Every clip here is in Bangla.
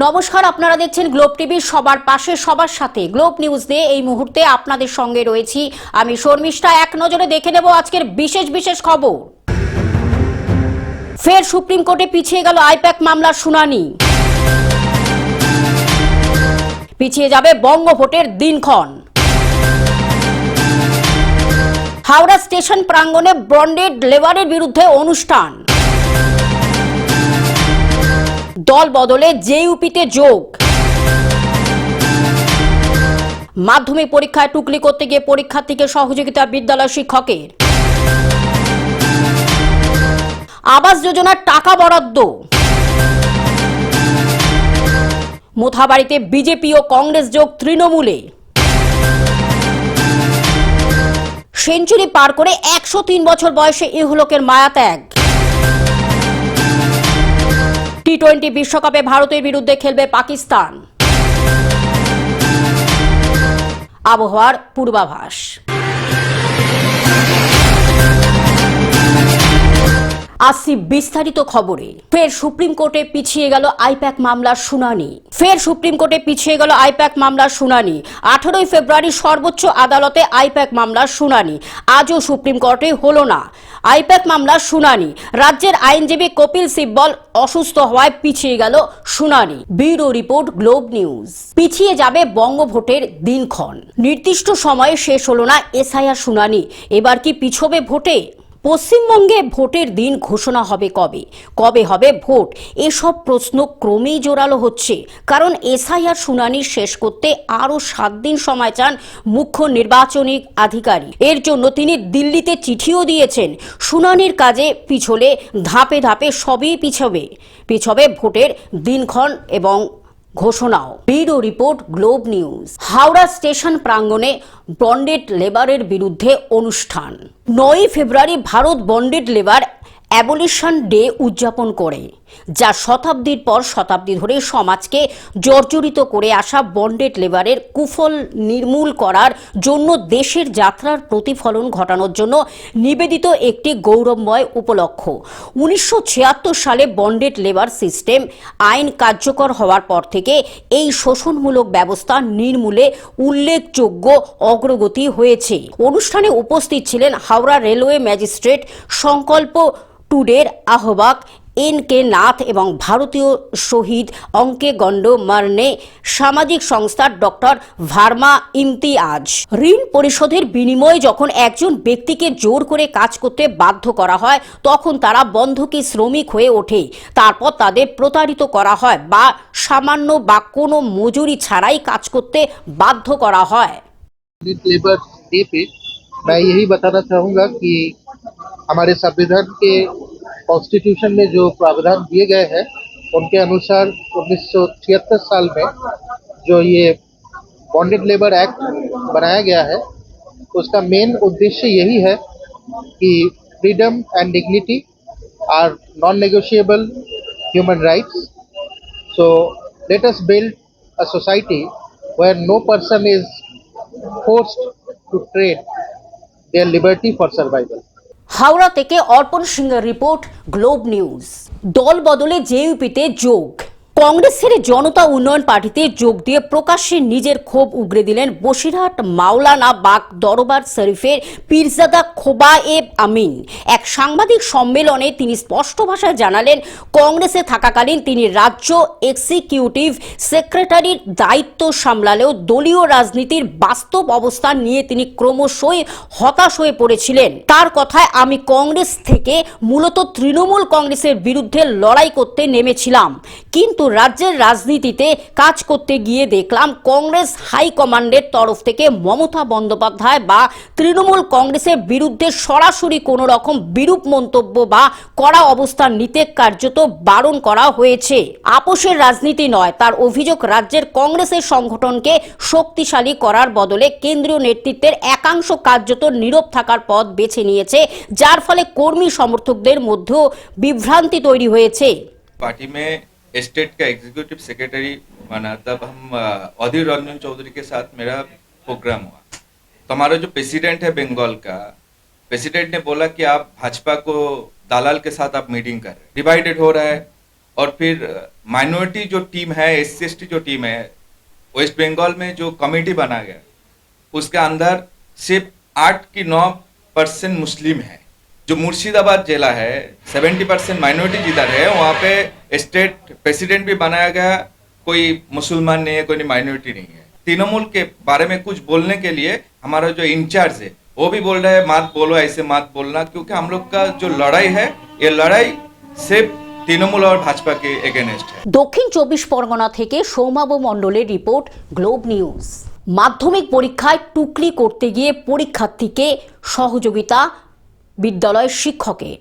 নমস্কার, আপনারা দেখছেন গ্লোব টিভি, সবার পাশে সবার সাথে। গ্লোব নিউজ দিয়ে এই মুহূর্তে আপনাদের সঙ্গে রয়েছি আমি শর্মিষ্ঠা। এক নজরে দেখে নেব আজকের বিশেষ বিশেষ খবর। ফের সুপ্রিম কোর্টে পিছিয়ে গেল আইপ্যাক মামলার শুনানি। পিছিয়ে যাবে বঙ্গভোটের দিনক্ষণ। হাওড়া স্টেশন প্রাঙ্গণে বন্ডেড লেবারের বিরুদ্ধে অনুষ্ঠান। দল বদলে জেইউপিতে যোগ। মাধ্যমিক পরীক্ষায় টুকলি করতে গিয়ে পরীক্ষার্থীকে সহযোগিতা বিদ্যালয় শিক্ষকের। আবাস যোজনার টাকা বরাদ্দ। মোথাবাড়িতে বিজেপি ও কংগ্রেস যোগ তৃণমূলে। সেঞ্চুরি পার করে 103 বছর বয়সে ইহলোকের মায়াত্যাগ। টি-20 বিশ্বকাপে ভারতের বিরুদ্ধে খেলবে পাকিস্তান। আবহাওয়ার পূর্বাভাস। আসছি বিস্তারিত খবরে। ফের সুপ্রিম কোর্টে পিছিয়ে গেল আইপ্যাক মামলার শুনানি। 18ই ফেব্রুয়ারি সর্বোচ্চ আদালতে আইপ্যাক মামলার শুনানি। আজও সুপ্রিম কোর্টে হলো না আইপ্যাক মামলার শুনানি। রাজ্যের আইনজীবী কপিল সিব্বল অসুস্থ হওয়ায় পিছিয়ে গেল শুনানি। Bureau report, Globe news. পিছিয়ে যাবে বঙ্গভোটের দিনক্ষণ। নির্দিষ্ট সময়ে শেষ হলো না এসআইআর শুনানি। এবার কি পিছবে ভোটে? পশ্চিমবঙ্গে ভোটের দিন ঘোষণা হবে কবে? কবে হবে ভোট? এসব প্রশ্ন ক্রমেই জোরালো হচ্ছে। কারণ এসআইআর শুনানি শেষ করতে আরও 7 দিন সময় চান মুখ্য নির্বাচনী আধিকারিক। এর জন্য তিনি দিল্লিতে চিঠিও দিয়েছেন। শুনানির কাজে পিছলে ধাপে ধাপে সবই পিছবে ভোটের দিনক্ষণ এবং ঘোষণাও। Bureau report, Globe News. Howrah station প্রাঙ্গণে বন্ডেড লেবারের বিরুদ্ধে অনুষ্ঠান। 9ই ফেব্রুয়ারি Bharat bonded labour abolition day উদযাপন করে, যা শতাব্দীর পর শতাব্দী ধরে সমাজকে জর্জরিত করে আসা বন্ডেড লেবারের কুফল নির্মূল করার জন্য দেশের যাত্রার প্রতিফলন ঘটানোর জন্য নিবেদিত একটি গৌরবময় উপলক্ষ। 1976 সালে বন্ডেড লেবার সিস্টেম আইন কার্যকর হওয়ার পর থেকে এই শোষণমূলক ব্যবস্থা নির্মূলে উল্লেখযোগ্য অগ্রগতি হয়েছে। অনুষ্ঠানে উপস্থিত ছিলেন হাওড়া রেলওয়ে ম্যাজিস্ট্রেট সংকল্প টুডের আহ্বায়ক এন.কে. নাথ এবং ভারতীয় শহীদ অঙ্কে গন্ড মারনে সামাজিক সংস্থার ডক্টর ভার্মা ইমতিয়াজ। ঋণ পরিশোধের বিনিময়ে যখন একজন ব্যক্তিকে জোর করে কাজ করতে বাধ্য করা হয়, তখন তারা বন্ধকি শ্রমিক হয়ে ওঠে। তারপর তাদের প্রতারিত করা হয় বা সামান্য বা কোনো মজুরি ছাড়াই কাজ করতে বাধ্য করা হয়। लेबर डे पे मैं यही बताना चाहूँगा कि हमारे संविधान के कॉन्स्टिट्यूशन में जो प्रावधान दिए गए हैं उनके अनुसार 1976 साल में जो ये बॉन्डेड लेबर एक्ट बनाया गया है, उसका मेन उद्देश्य यही है कि freedom and dignity are non negotiable human rights. So let us build a society where no person is forced to trade their liberty for survival. Howrah থেকে অর্পণ সিংহের রিপোর্ট, গ্লোব নিউজ। দল বদলে জেইউপিতে যোগ। কংগ্রেস ছেড়ে জনতা উন্নয়ন পার্টিতে যোগ দিয়ে প্রকাশ্যে নিজের ক্ষোভ উগরে দিলেন বসিরহাট মাওলানা বাগ দরবার শরীফের পীরজাদা খোবায়েব আমিন। এক সাংবাদিক সম্মেলনে তিনি স্পষ্ট ভাষায় জানালেন, কংগ্রেসে থাকাকালীন তিনি রাজ্য এক্সিকিউটিভ সেক্রেটারির দায়িত্ব সামলালেও দলীয় রাজনীতির বাস্তব অবস্থান নিয়ে তিনি ক্রমশই হতাশ হয়ে পড়েছিলেন। তার কথায়, আমি কংগ্রেস থেকে মূলত তৃণমূল কংগ্রেসের বিরুদ্ধে লড়াই করতে নেমেছিলাম, কিন্তু রাজ্যের রাজনীতিতে কাজ করতে গিয়ে দেখলাম কংগ্রেস হাইকমান্ডের তরফ থেকে মমতা বন্দ্যোপাধ্যায় বা তৃণমূল কংগ্রেসের বিরুদ্ধে সরাসরি কোনো রকম বিরূপ মন্তব্য বা কড়া অবস্থান নিতে কার্যত বারণ করা হয়েছে। আপোষের রাজনীতি নয়। তার অভিযোগ, রাজ্যের কংগ্রেসের সংগঠনকে শক্তিশালী করার বদলে কেন্দ্রীয় নেতৃত্বের একাংশ কার্যত নীরব থাকার পথ বেছে নিয়েছে, যার ফলে কর্মী সমর্থকদের মধ্যেও বিভ্রান্তি তৈরি হয়েছে। पार्टी में स्टेट का एग्जीक्यूटिव सेक्रेटरी बना, तब हम अधीर रंजन चौधरी के साथ मेरा प्रोग्राम हुआ। तो हमारा जो प्रेसिडेंट है बंगाल का, प्रेसिडेंट ने बोला कि आप भाजपा को दलाल के साथ आप मीटिंग कर रहे हैं, डिवाइडेड हो रहा है, और फिर माइनॉरिटी जो टीम है, SC/ST जो टीम है, वेस्ट बंगाल में जो कमेटी बना गया उसके अंदर सिर्फ 8 की 9% मुस्लिम है। जो मुर्शिदाबाद जिला है 70% माइनॉरिटी जिधर है, वहाँ पे स्टेट प्रेसिडेंट भी बनाया गया, कोई मुसलमान नहीं है, कोई माइनॉरिटी नहीं है। तृणमूल के बारे में कुछ बोलने के लिए हमारा जो इंचार्ज है वो भी बोल रहा है मत बोलो, ऐसे मत बोलना, क्योंकि हम लोग का जो लड़ाई है ये लड़ाई सिर्फ তৃণমূল और भाजपा के एगेंस्ट है। দক্ষিণ 24 পরগনা থেকে সৌমাবু মণ্ডলের রিপোর্ট, গ্লোব নিউজ। মাধ্যমিক পরীক্ষায় টুকলি করতে গিয়ে পরীক্ষার্থীকে সহযোগিতা বিদ্যালয়ের শিক্ষকের।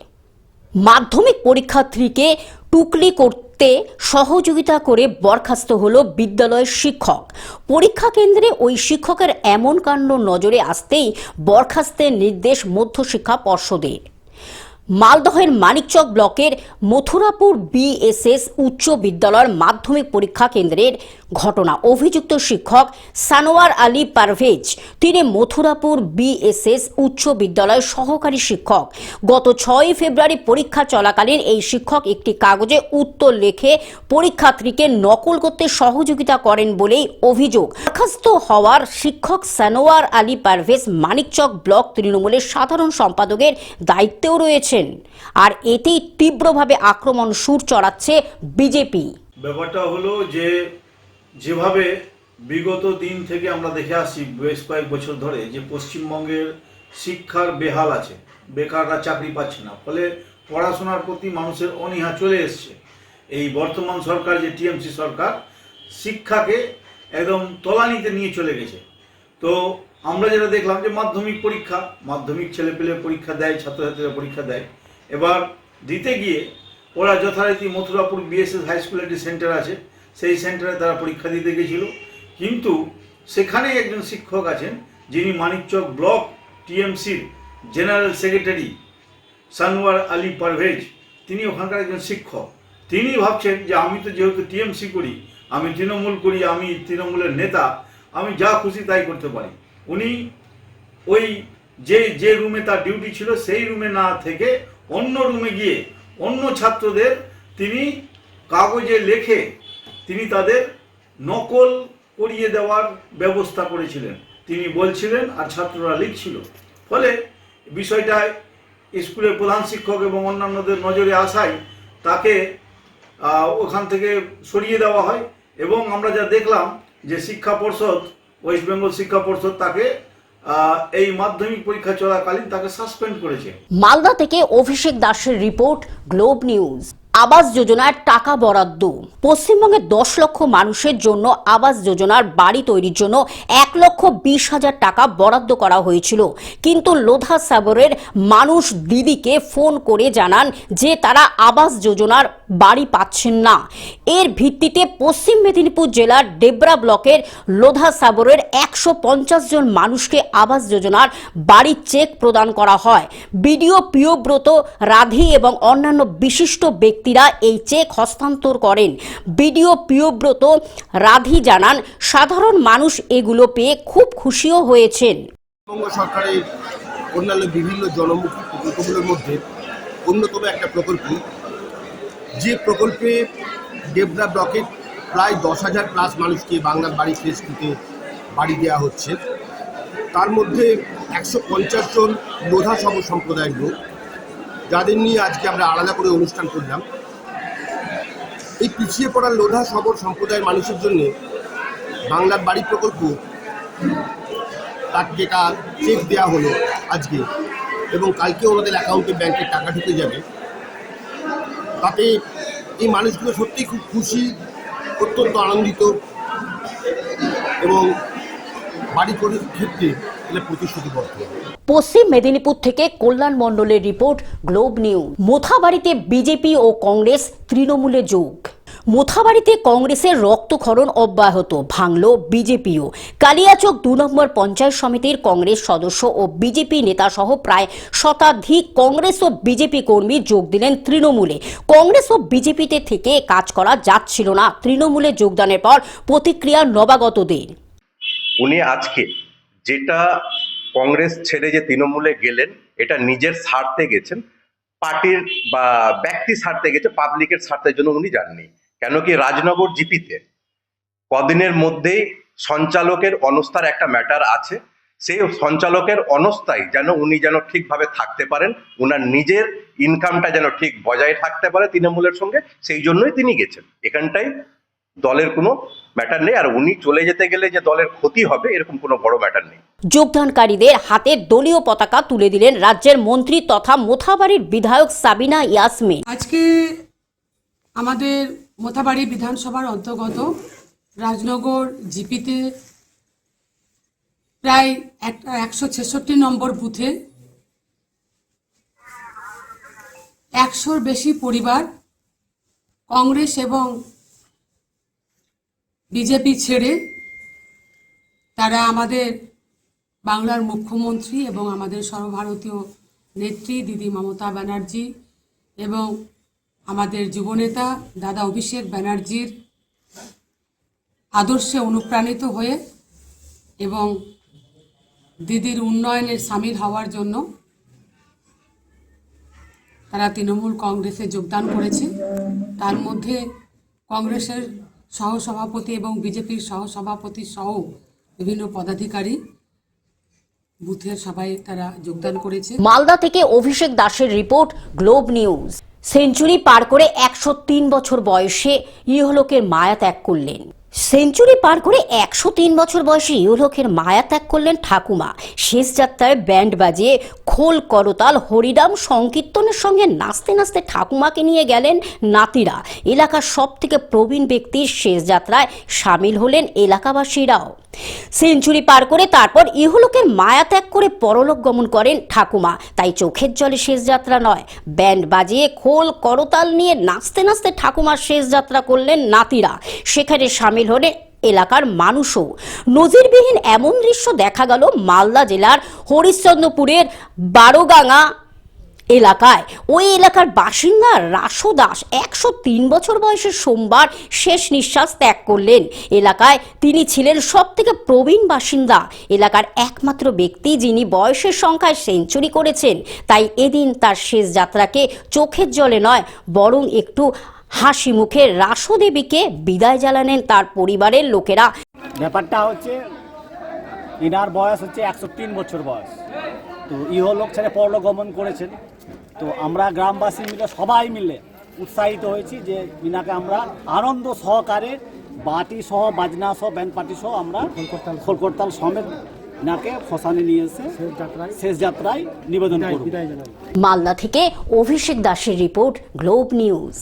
মাধ্যমিক পরীক্ষার্থীকে টুকলি করতে সহযোগিতা করে বরখাস্ত হলো বিদ্যালয়ের শিক্ষক। পরীক্ষা কেন্দ্রে ওই শিক্ষকের এমন কাণ্ড নজরে আসতেই বরখাস্তের নির্দেশ মধ্যশিক্ষা পর্ষদের। মালদহের মানিকচক ব্লকের মথুরাপুর BSS উচ্চ বিদ্যালয়ের মাধ্যমিক পরীক্ষা কেন্দ্রের ঘটনা। অভিযুক্ত শিক্ষক সানোয়ার আলী পারভেজ, তিনি মথুরাপুর BSS উচ্চ বিদ্যালয়ের সহকারী শিক্ষক। গত 6 ফেব্রুয়ারি পরীক্ষা চলাকালীন এই শিক্ষক একটি কাগজে উত্তর লিখে পরীক্ষার্থীকে নকল করতে সহযোগিতা করেন বলেই অভিযোগ। বরখাস্ত হওয়ার শিক্ষক সানোয়ার আলী পারভেজ মানিকচক ব্লক তৃণমূলের সাধারণ সম্পাদকের দায়িত্বেও রয়েছে। আর এতেই তীব্রভাবে আক্রমণ সুর চড়াচ্ছে বিজেপি। ব্যাপারটা হলো যে যেভাবে বিগত দিন থেকে আমরা দেখে আসছি বেশ কয়েক বছর ধরে যে পশ্চিমবঙ্গের শিক্ষার বেহাল আছে, বেকাররা চাকরি পাচ্ছে না, ফলে পড়াশোনার প্রতি মানুষের অনীহা চলে এসছে। এই বর্তমান সরকার যে TMC সরকার শিক্ষাকে একদম তলানিতে নিয়ে চলে গেছে। তো আমরা যেটা দেখলাম যে মাধ্যমিক ছেলেপেলে পরীক্ষা দেয়, ছাত্রছাত্রীরা পরীক্ষা দেয়। এবার দিতে গিয়ে ওরা যথারীতি মথুরাপুর BSS হাই স্কুলে একটি সেন্টার আছে, সেই সেন্টারে তারা পরীক্ষা দিতে গেছিল। কিন্তু সেখানে একজন শিক্ষক আছেন যিনি মানিকচক ব্লক TMCর জেনারেল সেক্রেটারি সানোয়ার আলী পারভেজ, তিনি ওখানকার একজন শিক্ষক। তিনি ভাবছেন যে আমি তো যেহেতু TMC করি, আমি তৃণমূল করি, আমি তৃণমূলের নেতা, আমি যা খুশি তাই করতে পারি। উনি ওই যে রুমে তার ডিউটি ছিল সেই রুমে না থেকে অন্য রুমে গিয়ে অন্য ছাত্রদের তিনি কাগজে লেখে তিনি তাদের নকল করিয়ে দেওয়ার ব্যবস্থা করেছিলেন। তিনি বলছিলেন আর ছাত্ররা লিখছিল। ফলে বিষয়টা স্কুলের প্রধান শিক্ষক এবং অন্যান্যদের নজরে আসায় তাকে ওখান থেকে সরিয়ে দেওয়া হয়। এবং আমরা যা দেখলাম যে শিক্ষা পর্ষদ, ওয়েস্ট বেঙ্গল শিক্ষা পর্ষদ তাকে এই মাধ্যমিক পরীক্ষা চলাকালীন তাকে সাসপেন্ড করেছে। মালদা থেকে অভিষেক দাসের রিপোর্ট, গ্লোব নিউজ। আবাস যোজনার টাকা বরাদ্দ। পশ্চিমবঙ্গে 10 লক্ষ মানুষের জন্য আবাস যোজনার বাড়ি তৈরির জন্য 1,20,000 টাকা বরাদ্দ করা হয়েছিল। কিন্তু লোধা সাগরের মানুষ দিদিকে ফোন করে জানান যে তারা আবাস যোজনার বাড়ি পাচ্ছেন না। এর ভিত্তিতে পশ্চিম মেদিনীপুর জেলার ডেবরা ব্লকের লোধা সাগরের 150 জন মানুষকে আবাস যোজনার বাড়ির চেক প্রদান করা হয়। বিডিও প্রিয়ব্রত রাধি এবং অন্যান্য বিশিষ্ট ব্যক্তিরা এই চেক হস্তান্তর করেন। বিডিও প্রিয়ব্রত রাধি জানান, সাধারণ মানুষ এগুলো পেয়ে খুব খুশিও হয়েছেন। পশ্চিমবঙ্গ সরকারের অন্যান্য বিভিন্ন জনমুখী প্রকল্পগুলোর মধ্যে অন্যতম একটা প্রকল্প, যে প্রকল্পে ডেবরা ব্লকে প্রায় 10,000 প্লাস মানুষকে বাংলার বাড়ি ফেজ 2-তে বাড়ি দেওয়া হচ্ছে। তার মধ্যে 150 জন লোধা সব সম্প্রদায়ের লোক, যাদের নিয়ে আজকে আমরা আলাদা করে অনুষ্ঠান করলাম। এই পিছিয়ে পড়া লোধা সবর সম্প্রদায়ের মানুষের জন্য বাংলার বাড়ি প্রকল্প তার যেটা চেক দেওয়া হলো আজকে, এবং কালকে ওনাদের অ্যাকাউন্টে ব্যাংকের টাকা ঢুকে যাবে। তাতে এই মানুষগুলো সত্যিই খুব খুশি, অত্যন্ত আনন্দিত এবং বাড়ি ক্ষেত্রে এটা প্রতিশ্রুতিবদ্ধ। পশ্চিম মেদিনীপুর থেকে কল্যাণ মণ্ডলের রিপোর্ট, গ্লোব নিউজ। মোথাবাড়িতে বিজেপি ও কংগ্রেস তৃণমূলে যোগ। মোথাবাড়িতে কংগ্রেসের রক্তক্ষরণ অব্যাহত, ভাঙল বিজেপিও। কালিয়াচক 2 নম্বর পঞ্চায়েত সমিতির কংগ্রেস সদস্য ও বিজেপি নেতা সহ প্রায় শতাধিক কংগ্রেস ও বিজেপি কর্মী যোগ দিলেন তৃণমূলে। কংগ্রেস ও বিজেপিতে থেকে কাজ করা যাচ্ছিল না। তৃণমূলে যোগদানের পর প্রতিক্রিয়া নবাগতদের। উনি আজকে যেটা কংগ্রেস ছেড়ে যে তৃণমূলে গেলেন, এটা নিজের স্বার্থে গেছেন। পার্টির বা ব্যক্তি স্বার্থে গেছে, পাবলিকের স্বার্থের জন্য উনি যাননি। কেন কি রাজনগর জিপিতে কদিনের মধ্যেই সঞ্চালকের অনস্থার একটা ম্যাটার আছে। সেই সঞ্চালকের অনস্থায় যেন উনি যেন ঠিকভাবে থাকতে পারেন, উনার নিজের ইনকামটা যেন ঠিক বজায় থাকতে পারে তৃণমূলের সঙ্গে, সেই জন্যই তিনি গেছেন। এখানটাই দলের কোনো ম্যাটার নেই, আর উনি চলে যেতে গেলে যে দলের ক্ষতি হবে এরকম কোনো বড় ম্যাটার নেই। যোগদানকারীদের হাতে দলীয় পতাকা তুলে দিলেন রাজ্যের মন্ত্রী তথা মোথাবাড়ির বিধায়ক সাবিনা ইয়াসমিন। আজকে আমাদের মোথাবাড়ি বিধানসভার অন্তর্গত রাজনগর জিপিতে প্রায় 166 নম্বর বুথে 100-র বেশি পরিবার কংগ্রেস এবং বিজেপি ছেড়ে তারা আমাদের বাংলার মুখ্যমন্ত্রী এবং আমাদের সর্বভারতীয় নেত্রী দিদি মমতা ব্যানার্জি এবং আমাদের যুবনেতা দাদা অভিষেক ব্যানার্জির আদর্শে অনুপ্রাণিত হয়ে এবং দিদির উন্নয়নের সামিল হওয়ার জন্য তারা তৃণমূল কংগ্রেসে যোগদান করেছে। তার মধ্যে কংগ্রেসের সহসভাপতি এবং বিজেপির সহসভাপতি সহ বিভিন্ন পদাধিকারী বুথের সবাই তারা যোগদান করেছে। মালদা থেকে অভিষেক দাসের রিপোর্ট, গ্লোব নিউজ। সেঞ্চুরি পার করে 103 বছর বয়সে ইহলোকের মায়া ত্যাগ করলেন। সেঞ্চুরি পার করে 103 বছর বয়সে ইহলোকের মায়া ত্যাগ করলেন ঠাকুমা। শেষ যাত্রায় ব্যান্ড বাজিয়ে খোল করতাল হরিনাম সংকীর্তনের সঙ্গে নাচতে নাচতে ঠাকুমাকে নিয়ে গেলেন নাতিরা। এলাকার সব থেকে প্রবীণ ব্যক্তির শেষ যাত্রায় সামিল হলেন এলাকাবাসীরাও। সেঞ্চুরি পার করে তারপর ইহলোকের মায়া ত্যাগ করে পরলোক গমন করেন ঠাকুমা। তাই চোখের জলে শেষ যাত্রা নয়, ব্যান্ড বাজিয়ে খোল করতাল নিয়ে নাচতে নাচতে ঠাকুমার শেষ যাত্রা করলেন নাতিরা। সেখানে সামিল হলে এলাকার মানুষও। নজিরবিহীন এমন দৃশ্য দেখা গেল মালদা জেলার হরিশ্চন্দ্রপুরের বারোগাঙা এলাকায়। ওই এলাকার বাসিন্দা রাসু দাস 103 বছর বয়সে সোমবার শেষ নিঃশ্বাস ত্যাগ করলেন। এলাকায় তিনি ছিলেন সব থেকে প্রবীণ বাসিন্দা, এলাকার একমাত্র ব্যক্তি যিনি বয়সের সংখ্যায় সেঞ্চুরি করেছেন। তাই এদিন তার শেষ যাত্রাকে চোখের জলে নয় বরং একটু হাসি মুখে রাসু দেবীকে বিদায় জানালেন তার পরিবারের লোকেরা। ব্যাপারটা হচ্ছে ইনার বয়স হচ্ছে 103 বছর বয়স। তো ইহলোক ছেড়ে পরলোক গমন করেছেন। তো আমরা গ্রামবাসী মিলে সবাই মিলে উৎসাহিত হয়েছি যে ইনাকে আমরা আনন্দ সহকারে বাটি সহ বাজনা সহ ব্যান্ড পার্টি সহ আমরা খোলকরতাল সমেত ইনাকে শ্মশানে নিয়ে এসে শেষ যাত্রায় নিবেদন করব। মালদা থেকে অভিষেক দাসের রিপোর্ট, গ্লোব নিউজ।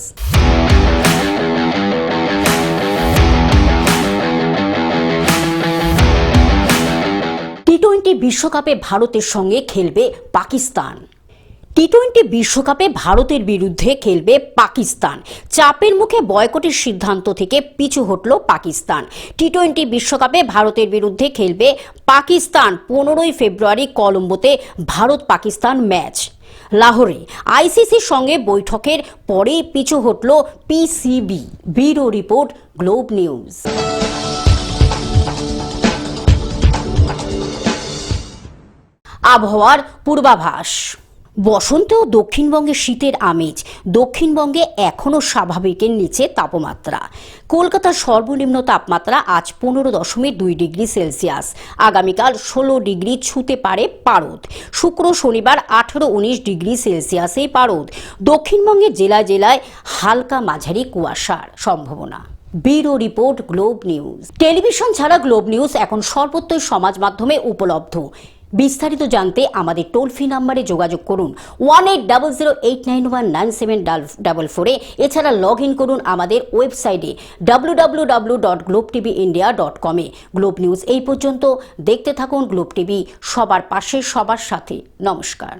টি-20 বিশ্বকাপে ভারতের সঙ্গে খেলবে পাকিস্তান। টি-20 বিশ্বকাপে ভারতের বিরুদ্ধে খেলবে পাকিস্তান। চাপের মুখে বয়কটের সিদ্ধান্ত থেকে পিছু হটল পাকিস্তান। টি-20 বিশ্বকাপে ভারতের বিরুদ্ধে খেলবে পাকিস্তান। 15 ফেব্রুয়ারি কলম্বোতে ভারত পাকিস্তান ম্যাচ। লাহোরে আইসিসির সঙ্গে বৈঠকের পরে পিছু হটল PCB. Bureau report, Globe News. আবহাওয়ার পূর্বাভাস। বসন্ত ও দক্ষিণবঙ্গে শীতের আমেজ। দক্ষিণবঙ্গে এখনও স্বাভাবিকের নিচে তাপমাত্রা। কলকাতার সর্বনিম্ন তাপমাত্রা আজ 15.2 ডিগ্রি সেলসিয়াস। আগামীকাল 16 ডিগ্রি ছুঁতে পারে পারদ। শুক্র শনিবার 18-19 ডিগ্রি সেলসিয়াসে পারদ। দক্ষিণবঙ্গের জেলায় জেলায় হালকা মাঝারি কুয়াশার সম্ভাবনা। Bureau report, Globe news. Television ছাড়া গ্লোব নিউজ এখন সর্বত্রই সমাজ মাধ্যমে উপলব্ধ। বিস্তারিত জানতে আমাদের টোল ফ্রি নাম্বারে যোগাযোগ করুন 180089197444। এছাড়া লগ ইন করুন আমাদের ওয়েবসাইটে www.globtvindia.com। গ্লোব নিউজ এই পর্যন্ত। দেখতে থাকুন গ্লোব টিভি, সবার পাশে সবার সাথে। নমস্কার।